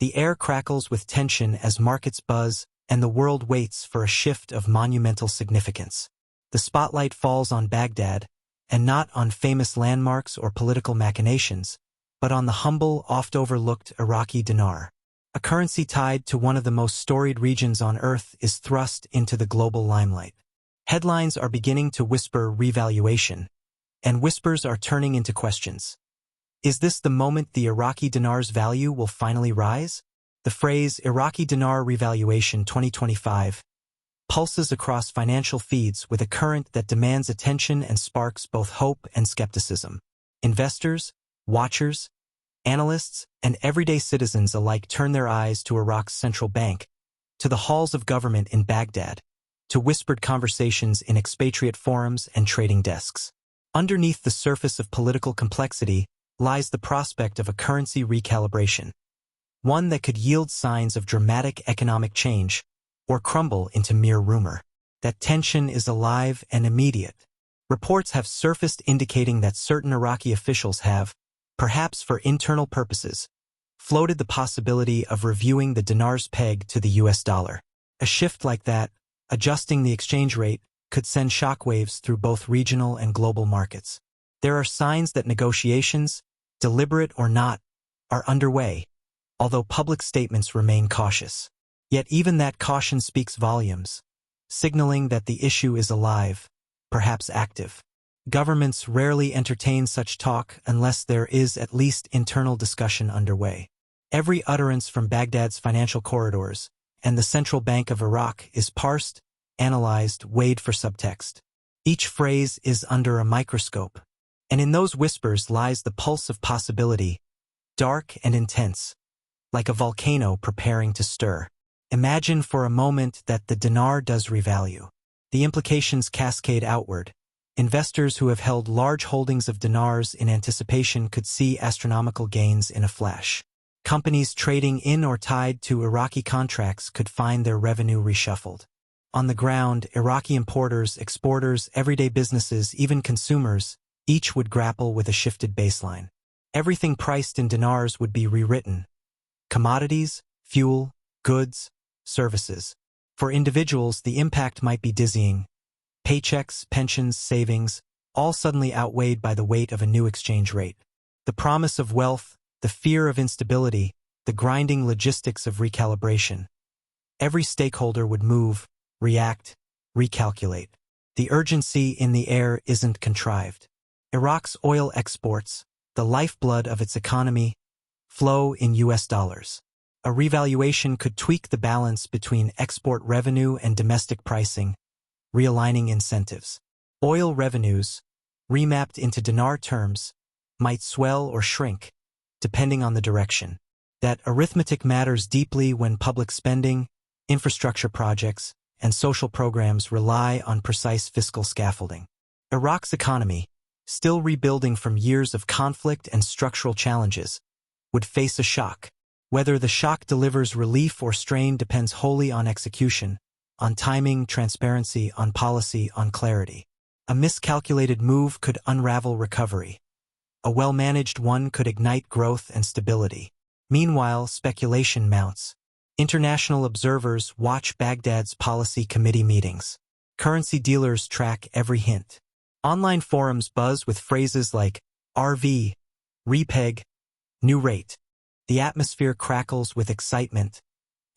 The air crackles with tension as markets buzz, and the world waits for a shift of monumental significance. The spotlight falls on Baghdad, and not on famous landmarks or political machinations, but on the humble, oft-overlooked Iraqi dinar. A currency tied to one of the most storied regions on earth is thrust into the global limelight. Headlines are beginning to whisper revaluation, and whispers are turning into questions. Is this the moment the Iraqi dinar's value will finally rise? The phrase Iraqi dinar revaluation 2025 pulses across financial feeds with a current that demands attention and sparks both hope and skepticism. Investors, watchers, analysts, and everyday citizens alike turn their eyes to Iraq's central bank, to the halls of government in Baghdad, to whispered conversations in expatriate forums and trading desks. Underneath the surface of political complexity lies the prospect of a currency recalibration, one that could yield signs of dramatic economic change or crumble into mere rumor. That tension is alive and immediate. Reports have surfaced indicating that certain Iraqi officials have, perhaps for internal purposes, floated the possibility of reviewing the dinar's peg to the US dollar. A shift like that, adjusting the exchange rate, could send shockwaves through both regional and global markets. There are signs that negotiations, deliberate or not, are underway, although public statements remain cautious. Yet even that caution speaks volumes, signaling that the issue is alive, perhaps active. Governments rarely entertain such talk unless there is at least internal discussion underway. Every utterance from Baghdad's financial corridors and the Central Bank of Iraq is parsed, analyzed, weighed for subtext. Each phrase is under a microscope, and in those whispers lies the pulse of possibility, dark and intense, like a volcano preparing to stir. Imagine for a moment that the dinar does revalue. The implications cascade outward. Investors who have held large holdings of dinars in anticipation could see astronomical gains in a flash. Companies trading in or tied to Iraqi contracts could find their revenue reshuffled. On the ground, Iraqi importers, exporters, everyday businesses, even consumers, each would grapple with a shifted baseline. Everything priced in dinars would be rewritten. Commodities, fuel, goods, services. For individuals, the impact might be dizzying. Paychecks, pensions, savings, all suddenly outweighed by the weight of a new exchange rate. The promise of wealth, the fear of instability, the grinding logistics of recalibration. Every stakeholder would move, react, recalculate. The urgency in the air isn't contrived. Iraq's oil exports, the lifeblood of its economy, flow in US dollars. A revaluation could tweak the balance between export revenue and domestic pricing, realigning incentives. Oil revenues, remapped into dinar terms, might swell or shrink, depending on the direction. That arithmetic matters deeply when public spending, infrastructure projects, and social programs rely on precise fiscal scaffolding. Iraq's economy, still rebuilding from years of conflict and structural challenges, would face a shock. Whether the shock delivers relief or strain depends wholly on execution, on timing, transparency, on policy, on clarity. A miscalculated move could unravel recovery. A well-managed one could ignite growth and stability. Meanwhile, speculation mounts. International observers watch Baghdad's policy committee meetings. Currency dealers track every hint. Online forums buzz with phrases like RV, repeg, new rate. The atmosphere crackles with excitement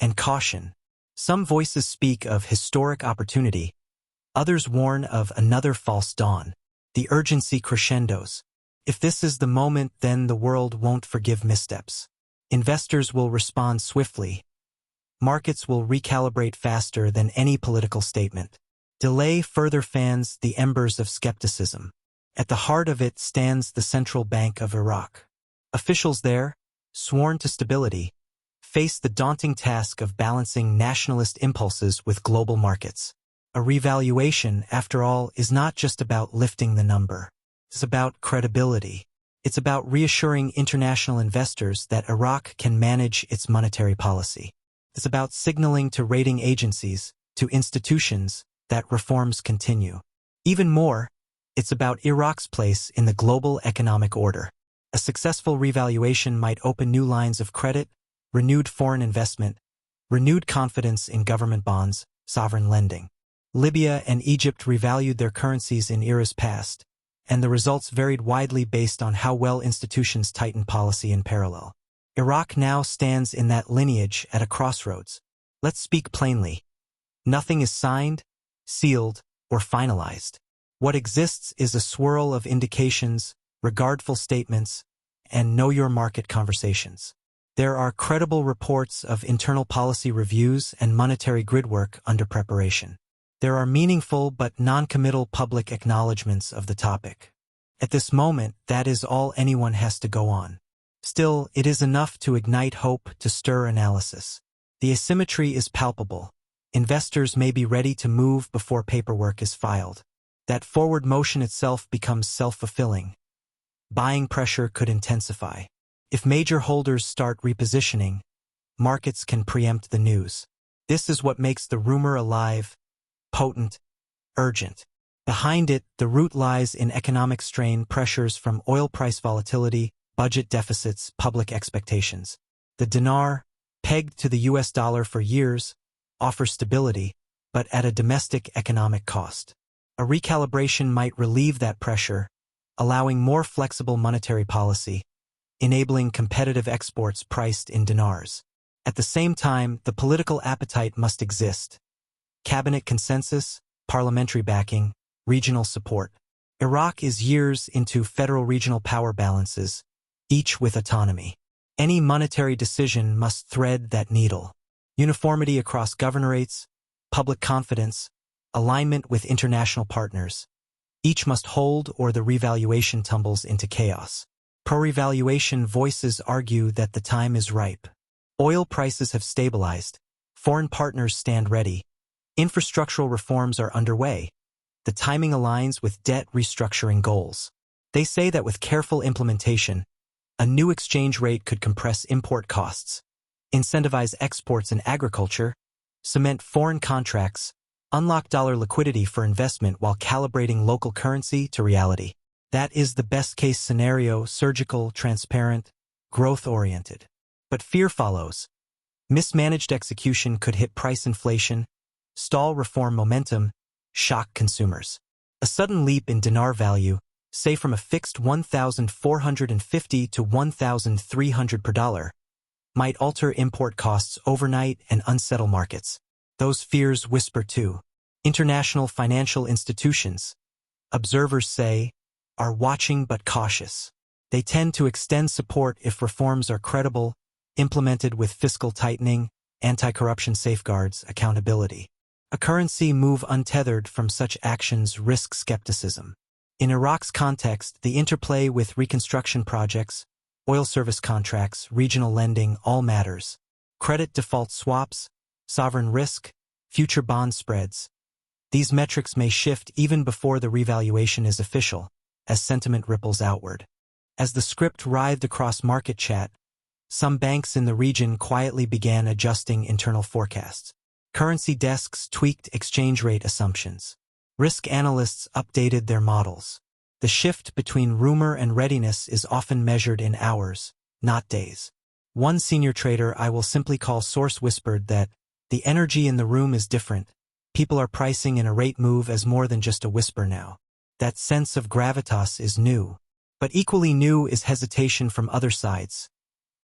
and caution. Some voices speak of historic opportunity. Others warn of another false dawn. The urgency crescendos. If this is the moment, then the world won't forgive missteps. Investors will respond swiftly. Markets will recalibrate faster than any political statement. Delay further fans the embers of skepticism. At the heart of it stands the Central Bank of Iraq. Officials there, sworn to stability, face the daunting task of balancing nationalist impulses with global markets. A revaluation, after all, is not just about lifting the number. It's about credibility. It's about reassuring international investors that Iraq can manage its monetary policy. It's about signaling to rating agencies, to institutions, that reforms continue. Even more, it's about Iraq's place in the global economic order. A successful revaluation might open new lines of credit, renewed foreign investment, renewed confidence in government bonds, sovereign lending. Libya and Egypt revalued their currencies in eras past, and the results varied widely based on how well institutions tightened policy in parallel. Iraq now stands in that lineage at a crossroads. Let's speak plainly. Nothing is signed, sealed, or finalized. What exists is a swirl of indications, regardful statements, and know-your-market conversations. There are credible reports of internal policy reviews and monetary gridwork under preparation. There are meaningful but non-committal public acknowledgments of the topic. At this moment, that is all anyone has to go on. Still, it is enough to ignite hope, to stir analysis. The asymmetry is palpable. Investors may be ready to move before paperwork is filed. That forward motion itself becomes self-fulfilling. Buying pressure could intensify. If major holders start repositioning, markets can preempt the news. This is what makes the rumor alive, potent, urgent. Behind it, the root lies in economic strain, pressures from oil price volatility, budget deficits, public expectations. The dinar, pegged to the US dollar for years, offers stability, but at a domestic economic cost. A recalibration might relieve that pressure, allowing more flexible monetary policy, enabling competitive exports priced in dinars. At the same time, the political appetite must exist. Cabinet consensus, parliamentary backing, regional support. Iraq is years into federal-regional power balances, each with autonomy. Any monetary decision must thread that needle. Uniformity across governorates, public confidence, alignment with international partners. Each must hold or the revaluation tumbles into chaos. Pro-revaluation voices argue that the time is ripe. Oil prices have stabilized. Foreign partners stand ready. Infrastructural reforms are underway. The timing aligns with debt restructuring goals. They say that with careful implementation, a new exchange rate could compress import costs, incentivize exports in agriculture, cement foreign contracts, unlock dollar liquidity for investment while calibrating local currency to reality. That is the best-case scenario: surgical, transparent, growth-oriented. But fear follows. Mismanaged execution could hit price inflation, stall reform momentum, shock consumers. A sudden leap in dinar value, say from a fixed 1,450 to 1,300 per dollar, might alter import costs overnight and unsettle markets. Those fears whisper too. International financial institutions, observers say, are watching but cautious. They tend to extend support if reforms are credible, implemented with fiscal tightening, anti-corruption safeguards, accountability. A currency move untethered from such actions risks skepticism. In Iraq's context, the interplay with reconstruction projects, oil service contracts, regional lending all matters. Credit default swaps, sovereign risk, future bond spreads. These metrics may shift even before the revaluation is official, as sentiment ripples outward. As the script writhed across market chat, some banks in the region quietly began adjusting internal forecasts. Currency desks tweaked exchange rate assumptions. Risk analysts updated their models. The shift between rumor and readiness is often measured in hours, not days. One senior trader I will simply call source whispered that the energy in the room is different. People are pricing in a rate move as more than just a whisper now. That sense of gravitas is new. But equally new is hesitation from other sides.